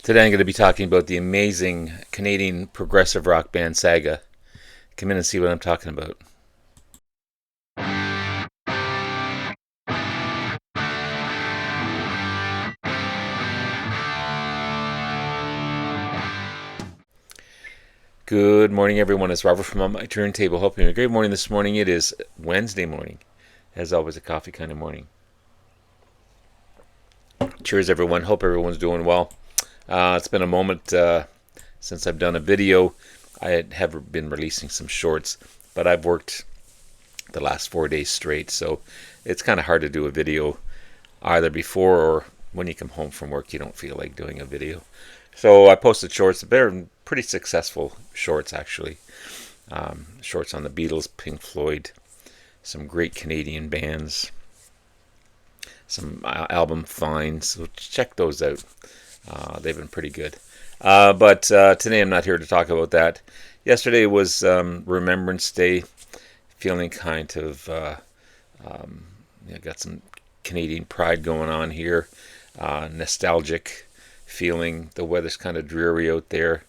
Today I'm going to be talking about the amazing Canadian progressive rock band Saga. Come in and see what I'm talking about. Good morning, everyone. It's Robert from On My Turntable. Hope you're having a great morning this morning. It is Wednesday morning. As always, a coffee kind of morning. Cheers, everyone. Hope everyone's doing well. It's been a moment since I've done a video. I have been releasing some shorts, but I've worked the last 4 days straight, so it's kind of hard to do a video either before or when you come home from work. You don't feel like doing a video. So I posted shorts. They're pretty successful shorts, actually. Shorts on the Beatles, Pink Floyd, some great Canadian bands, some album finds. So check those out. They've been pretty good. But today I'm not here to talk about that. Yesterday was Remembrance Day. Feeling kind of got some Canadian pride going on here. Nostalgic feeling. The weather's kind of dreary out there.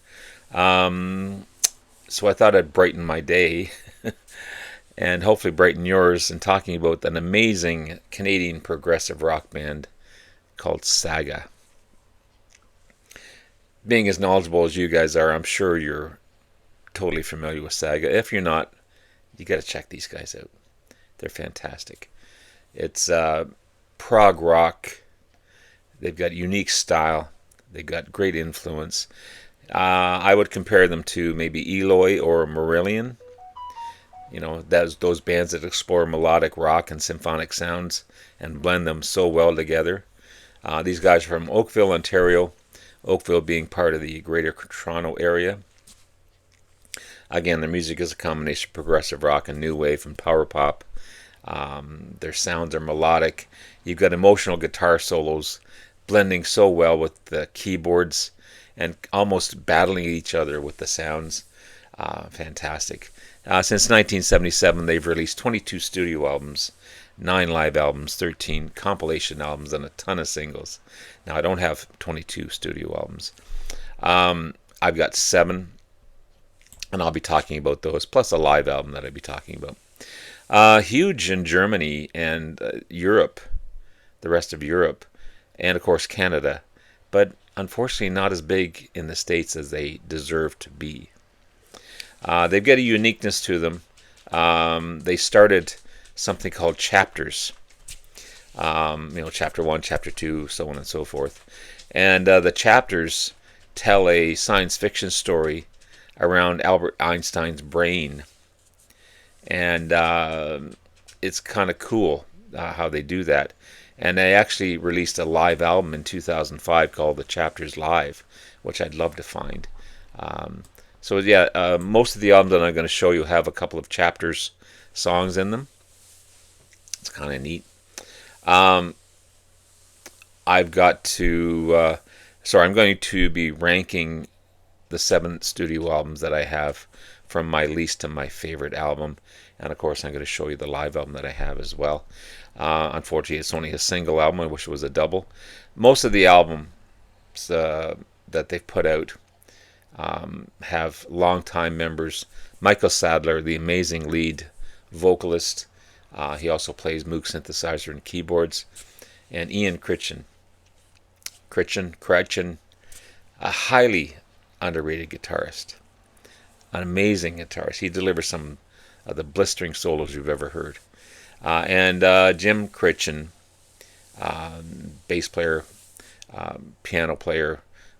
So I thought I'd brighten my day and hopefully brighten yours in talking about an amazing Canadian progressive rock band called Saga. Being as knowledgeable as you guys are, I'm sure you're totally familiar with Saga. If you're not, you got to check these guys out. They're fantastic. It's prog rock. They've got unique style. They've got great influence. I would compare them to maybe Eloy or Marillion. You know, those bands that explore melodic rock and symphonic sounds and blend them so well together. These guys are from Oakville, Ontario. Oakville being part of the Greater Toronto area. Again, their music is a combination of progressive rock and new wave and power pop. Their sounds are melodic. You've got emotional guitar solos blending so well with the keyboards and almost battling each other with the sounds. Fantastic. Since 1977, they've released 22 studio albums, 9 live albums, 13 compilation albums, and a ton of singles. Now, I don't have 22 studio albums. I've got 7, and I'll be talking about those, plus a live album that I'll be talking about. Huge in Germany and Europe, the rest of Europe, and of course Canada, but unfortunately not as big in the States as they deserve to be. They've got a uniqueness to them. They started something called chapters. Chapter 1, Chapter 2, so on and so forth. And the chapters tell a science fiction story around Albert Einstein's brain. And it's kind of cool how they do that. And they actually released a live album in 2005 called The Chapters Live, which I'd love to find. Most of the albums that I'm going to show you have a couple of chapters songs in them. It's kind of neat. I'm going to be ranking the 7 studio albums that I have from my least to my favorite album. And of course, I'm going to show you the live album that I have as well. Unfortunately, it's only a single album. I wish it was a double. Most of the albums that they've put out have longtime members. Michael Sadler, the amazing lead vocalist. He also plays Moog synthesizer and keyboards. And Ian Critchen, a highly underrated guitarist. An amazing guitarist. He delivers some of the blistering solos you've ever heard. And Jim Critchen, bass player, piano player,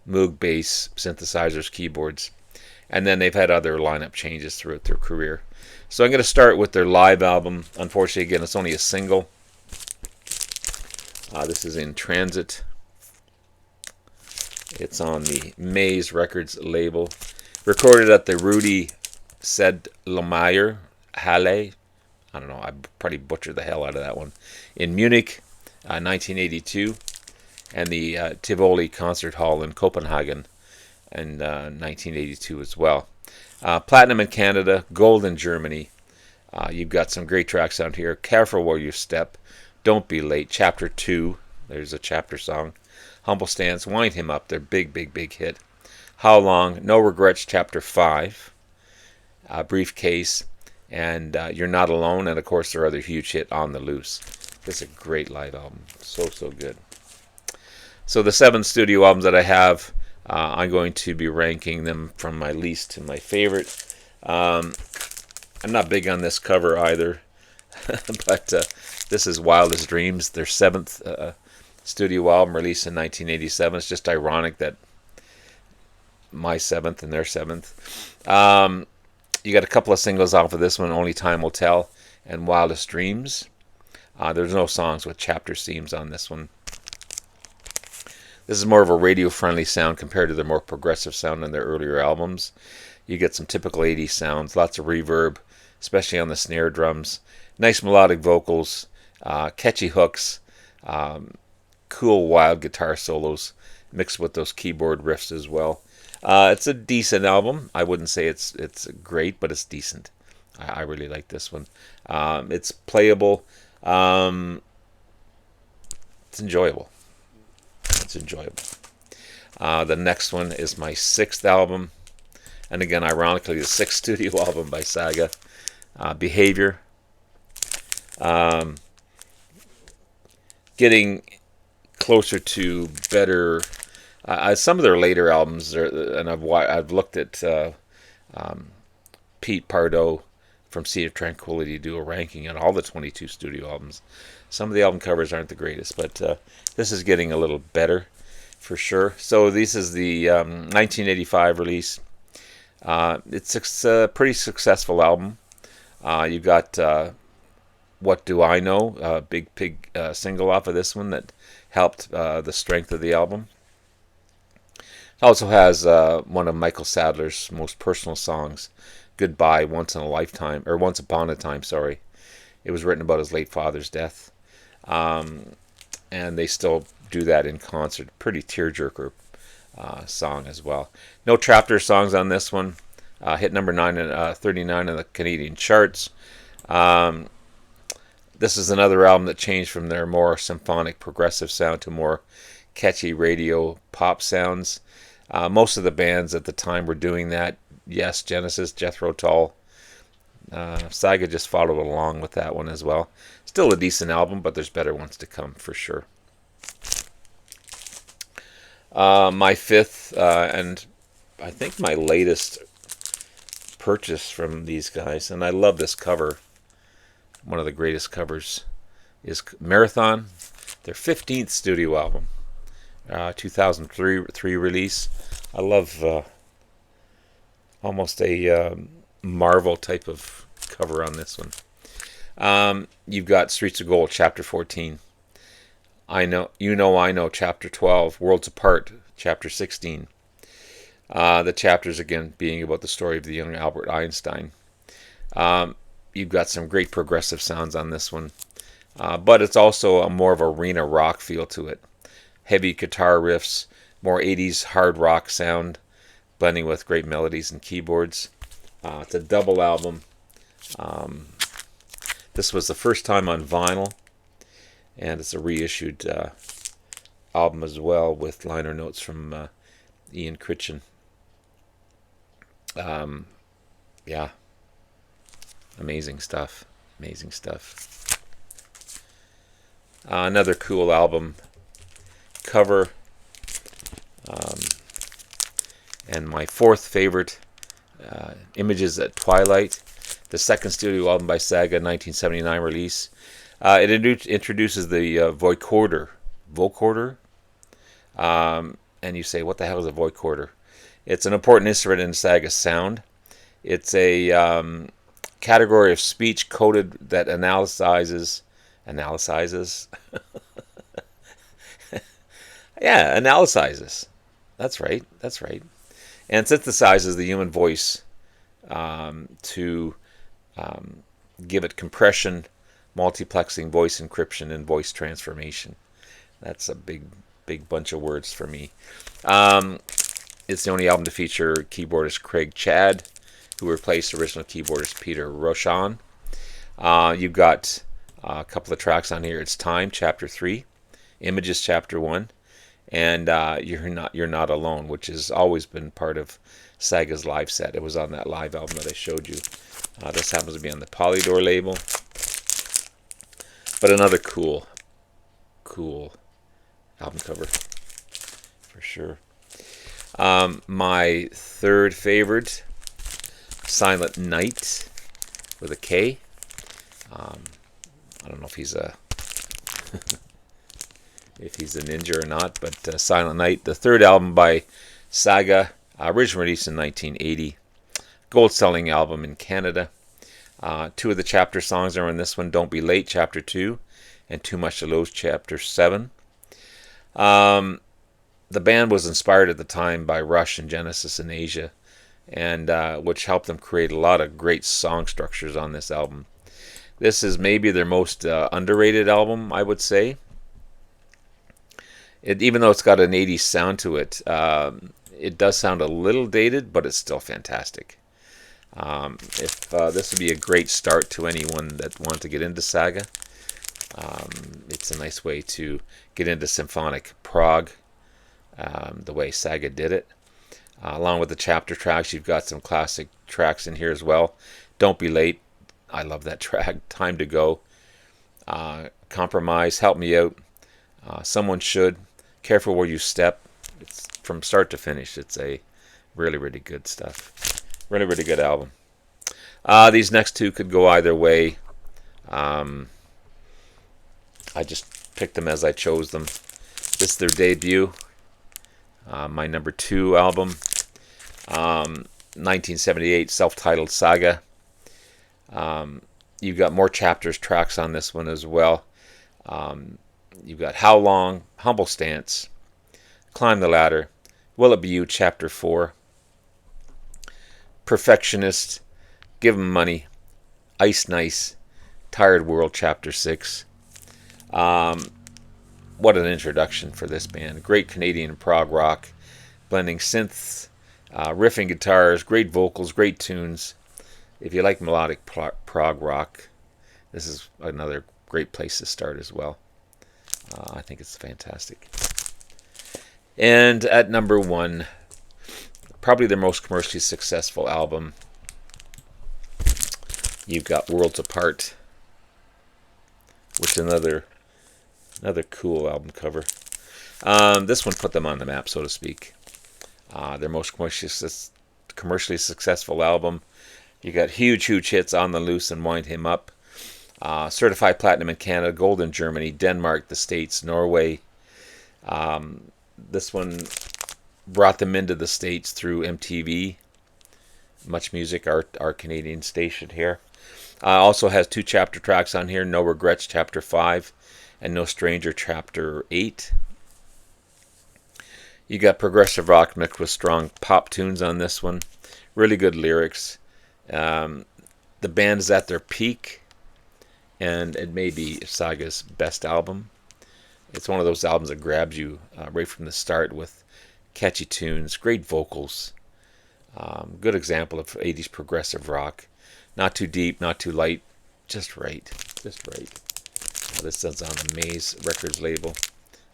Moog bass, synthesizers, keyboards. And then they've had other lineup changes throughout their career. So I'm going to start with their live album. Unfortunately, again, it's only a single. This is In Transit. It's on the Maze Records label. Recorded at the Rudy Sedlmayr Halle. I don't know, I probably butchered the hell out of that one. In Munich, 1982. And the Tivoli Concert Hall in Copenhagen in 1982 as well. Platinum in Canada, gold in Germany. You've got some great tracks out here. Careful Where You Step, Don't Be Late, Chapter 2. There's a chapter song. Humble Stance, Wind Him Up, their big, big, big hit. How Long, No Regrets, Chapter 5, Briefcase, and You're Not Alone, and of course their other huge hit, On the Loose. This is a great live album. So, so good. So the 7 studio albums that I have, I'm going to be ranking them from my least to my favorite. I'm not big on this cover either, but this is Wildest Dreams, their 7th studio album released in 1987. It's just ironic that my 7th and their 7th. You got a couple of singles off of this one, Only Time Will Tell and Wildest Dreams. There's no songs with chapter themes on this one. This is more of a radio-friendly sound compared to the more progressive sound in their earlier albums. You get some typical 80s sounds, lots of reverb, especially on the snare drums. Nice melodic vocals, catchy hooks, cool wild guitar solos mixed with those keyboard riffs as well. It's a decent album. I wouldn't say it's great, but it's decent. I really like this one. It's playable. It's enjoyable. It's enjoyable. The next one is my 6th album, and again, ironically, the 6th studio album by Saga, Behavior. Getting closer to better. Some of their later albums, and I've looked at Pete Pardo from Sea of Tranquility do a ranking on all the 22 studio albums. Some of the album covers aren't the greatest, but this is getting a little better for sure. So this is the 1985 release. It's a pretty successful album. You got What Do I Know, a big single off of this one that helped the strength of the album. It also has one of Michael Sadler's most personal songs, Goodbye, Once Upon a Time, sorry. It was written about his late father's death. And they still do that in concert. Pretty tearjerker song as well. No chapter songs on this one. Hit number 39 in the Canadian charts. This is another album that changed from their more symphonic progressive sound to more catchy radio pop sounds. Most of the bands at the time were doing that. Yes, Genesis, Jethro Tull. Saga just followed along with that one as well. Still a decent album, but there's better ones to come for sure. My 5th, and I think my latest purchase from these guys, and I love this cover. One of the greatest covers is Marathon, their 15th studio album, 2003 release. I love almost a Marvel type of cover on this one. You've got Streets of Gold, Chapter 14. I Know, Chapter 12. Worlds Apart, Chapter 16. The chapters, again, being about the story of the young Albert Einstein. You've got some great progressive sounds on this one. But it's also a more of arena rock feel to it. Heavy guitar riffs, more 80s hard rock sound, blending with great melodies and keyboards. It's a double album. This was the first time on vinyl, and it's a reissued album as well with liner notes from Ian Critchen. Yeah, amazing stuff. Amazing stuff. Another cool album cover. And my 4th favorite, Images at Twilight, the 2nd studio album by Saga, 1979 release. It introduces the vocoder. And you say, what the hell is a vocoder? It's an important instrument in Saga's sound. It's a category of speech coded that analyzes. Yeah, analyzes. That's right. And synthesizes the human voice to give it compression, multiplexing, voice encryption, and voice transformation. That's a big bunch of words for me. It's the only album to feature keyboardist Craig Chad, who replaced original keyboardist Peter Roshan. You've got a couple of tracks on here. It's Time, Chapter 3, Images, Chapter 1, and you're not alone, which has always been part of Saga's live set. It was on that live album that I showed you. This happens to be on the Polydor label, but another cool album cover for sure. My third favorite, Silent Night with a K. I don't know if he's a if he's a ninja or not, but Silent Night, the third album by Saga, originally released in 1980, gold-selling album in Canada. Two of the chapter songs are in this one: "Don't Be Late," Chapter 2, and "Too Much to Lose," Chapter 7. The band was inspired at the time by Rush and Genesis in Asia, and which helped them create a lot of great song structures on this album. This is maybe their most underrated album, I would say. Even though it's got an 80s sound to it, it does sound a little dated, but it's still fantastic. This would be a great start to anyone that wants to get into Saga. It's a nice way to get into symphonic prog, the way Saga did it. Along with the chapter tracks, you've got some classic tracks in here as well. "Don't Be Late," I love that track. "Time to Go," "Compromise," "Help Me Out," "Someone Should," "Careful Where You Step." It's from start to finish. It's a really, really good stuff. Really, really good album. These next two could go either way. I just picked them as I chose them. This is their debut, my number 2 album, 1978, self-titled Saga. You've got more chapters tracks on this one as well. You've got "How Long," "Humble Stance," "Climb the Ladder," "Will It Be You," Chapter 4, "Perfectionist," "Give 'Em Money," "Ice Nice," "Tired World," Chapter 6. What an introduction for this band. Great Canadian prog rock, blending synths, riffing guitars, great vocals, great tunes. If you like melodic prog rock, this is another great place to start as well. I think it's fantastic. And at number 1, probably their most commercially successful album, you've got "Worlds Apart," which is another cool album cover. This one put them on the map, so to speak. Their most commercially successful album. You got huge hits: "On the Loose" and "Wind Him Up." Certified platinum in Canada, gold in Germany, Denmark, the States, Norway. This one brought them into the States through MTV, Much Music, our Canadian station here. Also has 2 chapter tracks on here: "No Regrets," Chapter 5, and "No Stranger," Chapter 8. You got progressive rock mixed with strong pop tunes on this one. Really good lyrics. The band is at their peak, and it may be Saga's best album. It's one of those albums that grabs you right from the start with catchy tunes, great vocals. Good example of 80s progressive rock. Not too deep, not too light, just right. Just right. This is on the Maze Records label.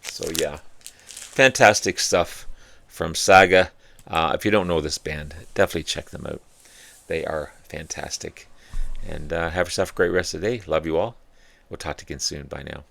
So yeah, fantastic stuff from Saga. If you don't know this band, definitely check them out. They are fantastic. And have yourself a great rest of the day. Love you all. We'll talk to you again soon. Bye now.